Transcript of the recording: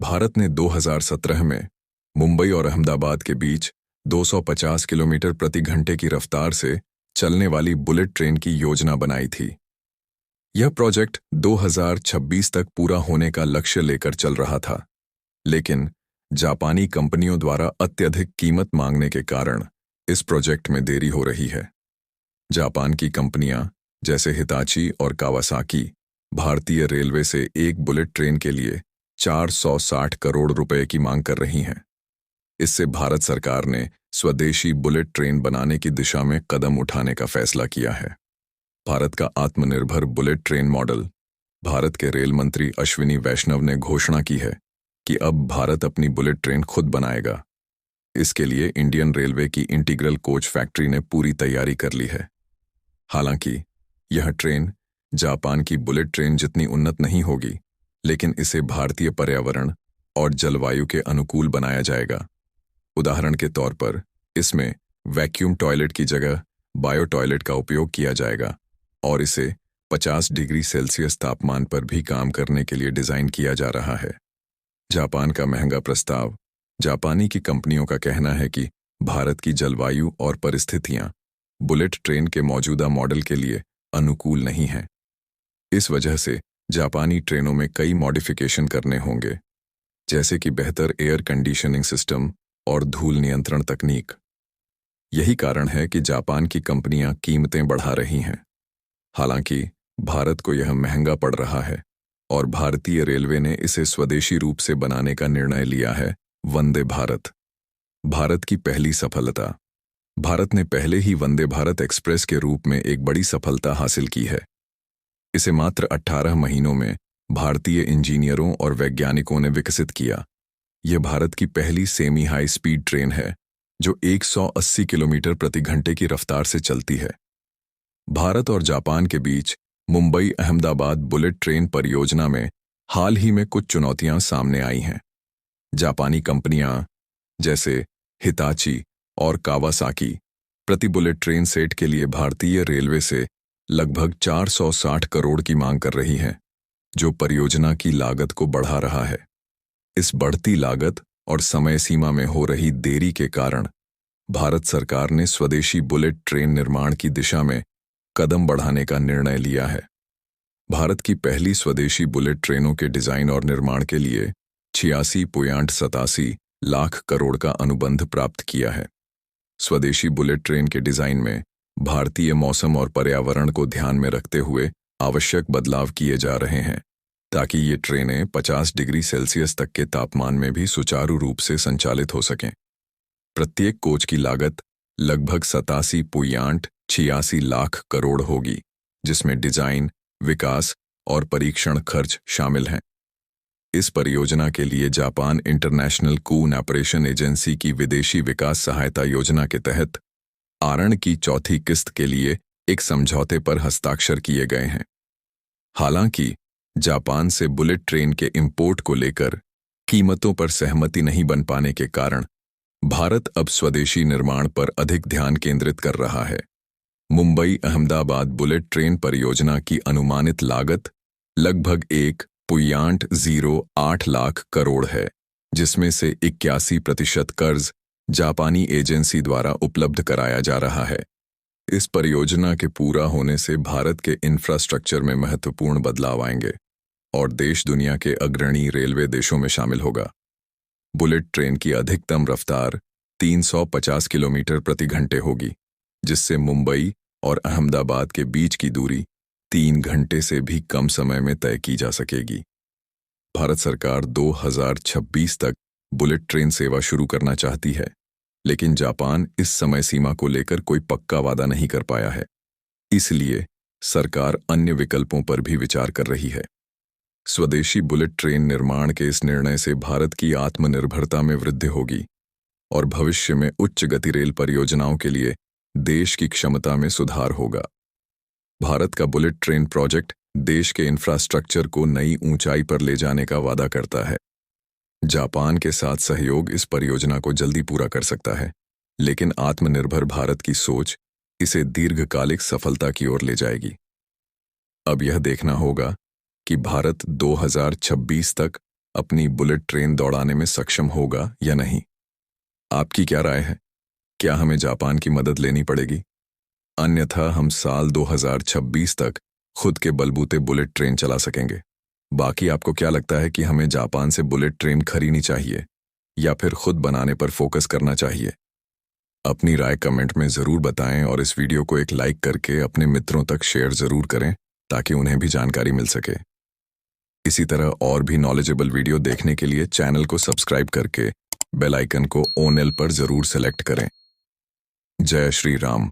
भारत ने 2017 में मुंबई और अहमदाबाद के बीच 250 किलोमीटर प्रति घंटे की रफ्तार से चलने वाली बुलेट ट्रेन की योजना बनाई थी। यह प्रोजेक्ट 2026 तक पूरा होने का लक्ष्य लेकर चल रहा था, लेकिन जापानी कंपनियों द्वारा अत्यधिक कीमत मांगने के कारण इस प्रोजेक्ट में देरी हो रही है। जापान की कंपनियां जैसे हिताची और कावासाकी भारतीय रेलवे से एक बुलेट ट्रेन के लिए 460 करोड़ रुपए की मांग कर रही हैं। इससे भारत सरकार ने स्वदेशी बुलेट ट्रेन बनाने की दिशा में कदम उठाने का फैसला किया है। भारत का आत्मनिर्भर बुलेट ट्रेन मॉडल। भारत के रेल मंत्री अश्विनी वैष्णव ने घोषणा की है कि अब भारत अपनी बुलेट ट्रेन खुद बनाएगा। इसके लिए इंडियन रेलवे की इंटीग्रल कोच फैक्ट्री ने पूरी तैयारी कर ली है। हालांकि यह ट्रेन जापान की बुलेट ट्रेन जितनी उन्नत नहीं होगी, लेकिन इसे भारतीय पर्यावरण और जलवायु के अनुकूल बनाया जाएगा। उदाहरण के तौर पर इसमें वैक्यूम टॉयलेट की जगह बायो टॉयलेट का उपयोग किया जाएगा और इसे 50 डिग्री सेल्सियस तापमान पर भी काम करने के लिए डिजाइन किया जा रहा है। जापान का महंगा प्रस्ताव। जापानी की कंपनियों का कहना है कि भारत की जलवायु और परिस्थितियां बुलेट ट्रेन के मौजूदा मॉडल के लिए अनुकूल नहीं हैं। इस वजह से जापानी ट्रेनों में कई मॉडिफिकेशन करने होंगे, जैसे कि बेहतर एयर कंडीशनिंग सिस्टम और धूल नियंत्रण तकनीक। यही कारण है कि जापान की कंपनियां कीमतें बढ़ा रही हैं। हालांकि भारत को यह महंगा पड़ रहा है और भारतीय रेलवे ने इसे स्वदेशी रूप से बनाने का निर्णय लिया है। वंदे भारत। भारत की पहली सफलता। भारत ने पहले ही वंदे भारत एक्सप्रेस के रूप में एक बड़ी सफलता हासिल की है। इसे मात्र 18 महीनों में भारतीय इंजीनियरों और वैज्ञानिकों ने विकसित किया। यह भारत की पहली सेमी हाई स्पीड ट्रेन है जो 180 किलोमीटर प्रति घंटे की रफ्तार से चलती है। भारत और जापान के बीच मुंबई अहमदाबाद बुलेट ट्रेन परियोजना में हाल ही में कुछ चुनौतियां सामने आई हैं। जापानी कंपनियां जैसे हिताची और कावासाकी प्रति बुलेट ट्रेन सेट के लिए भारतीय रेलवे से लगभग 460 करोड़ की मांग कर रही हैं, जो परियोजना की लागत को बढ़ा रहा है। इस बढ़ती लागत और समय सीमा में हो रही देरी के कारण भारत सरकार ने स्वदेशी बुलेट ट्रेन निर्माण की दिशा में कदम बढ़ाने का निर्णय लिया है। भारत की पहली स्वदेशी बुलेट ट्रेनों के डिजाइन और निर्माण के लिए 86.87 लाख करोड़ का अनुबंध प्राप्त किया है। स्वदेशी बुलेट ट्रेन के डिजाइन में भारतीय मौसम और पर्यावरण को ध्यान में रखते हुए आवश्यक बदलाव किए जा रहे हैं, ताकि ये ट्रेनें 50 डिग्री सेल्सियस तक के तापमान में भी सुचारू रूप से संचालित हो सकें। प्रत्येक कोच की लागत लगभग 87.86 लाख करोड़ होगी, जिसमें डिजाइन, विकास और परीक्षण खर्च शामिल हैं। इस परियोजना के लिए जापान इंटरनेशनल कोऑपरेशन एजेंसी की विदेशी विकास सहायता योजना के तहत आरण की चौथी किस्त के लिए एक समझौते पर हस्ताक्षर किए गए हैं। हालांकि जापान से बुलेट ट्रेन के इंपोर्ट को लेकर कीमतों पर सहमति नहीं बन पाने के कारण भारत अब स्वदेशी निर्माण पर अधिक ध्यान केंद्रित कर रहा है। मुंबई अहमदाबाद बुलेट ट्रेन परियोजना की अनुमानित लागत लगभग 1.08 लाख करोड़ है, जिसमें से 81% कर्ज जापानी एजेंसी द्वारा उपलब्ध कराया जा रहा है। इस परियोजना के पूरा होने से भारत के इंफ्रास्ट्रक्चर में महत्वपूर्ण बदलाव आएंगे और देश दुनिया के अग्रणी रेलवे देशों में शामिल होगा। बुलेट ट्रेन की अधिकतम रफ्तार 350 किलोमीटर प्रति घंटे होगी, जिससे मुंबई और अहमदाबाद के बीच की दूरी 3 घंटे से भी कम समय में तय की जा सकेगी। भारत सरकार 2026 तक बुलेट ट्रेन सेवा शुरू करना चाहती है, लेकिन जापान इस समय सीमा को लेकर कोई पक्का वादा नहीं कर पाया है। इसलिए सरकार अन्य विकल्पों पर भी विचार कर रही है। स्वदेशी बुलेट ट्रेन निर्माण के इस निर्णय से भारत की आत्मनिर्भरता में वृद्धि होगी और भविष्य में उच्च गति रेल परियोजनाओं के लिए देश की क्षमता में सुधार होगा। भारत का बुलेट ट्रेन प्रोजेक्ट देश के इंफ्रास्ट्रक्चर को नई ऊंचाई पर ले जाने का वादा करता है। जापान के साथ सहयोग इस परियोजना को जल्दी पूरा कर सकता है, लेकिन आत्मनिर्भर भारत की सोच इसे दीर्घकालिक सफलता की ओर ले जाएगी। अब यह देखना होगा कि भारत 2026 तक अपनी बुलेट ट्रेन दौड़ाने में सक्षम होगा या नहीं। आपकी क्या राय है? क्या हमें जापान की मदद लेनी पड़ेगी? अन्यथा हम साल 2026 तक खुद के बलबूते बुलेट ट्रेन चला सकेंगे। बाकी आपको क्या लगता है कि हमें जापान से बुलेट ट्रेन खरीदनी चाहिए या फिर खुद बनाने पर फोकस करना चाहिए? अपनी राय कमेंट में ज़रूर बताएं और इस वीडियो को एक लाइक करके अपने मित्रों तक शेयर ज़रूर करें ताकि उन्हें भी जानकारी मिल सके। इसी तरह और भी नॉलेजेबल वीडियो देखने के लिए चैनल को सब्सक्राइब करके बेल आइकन को ऑल पर ज़रूर सेलेक्ट करें। जय श्री राम।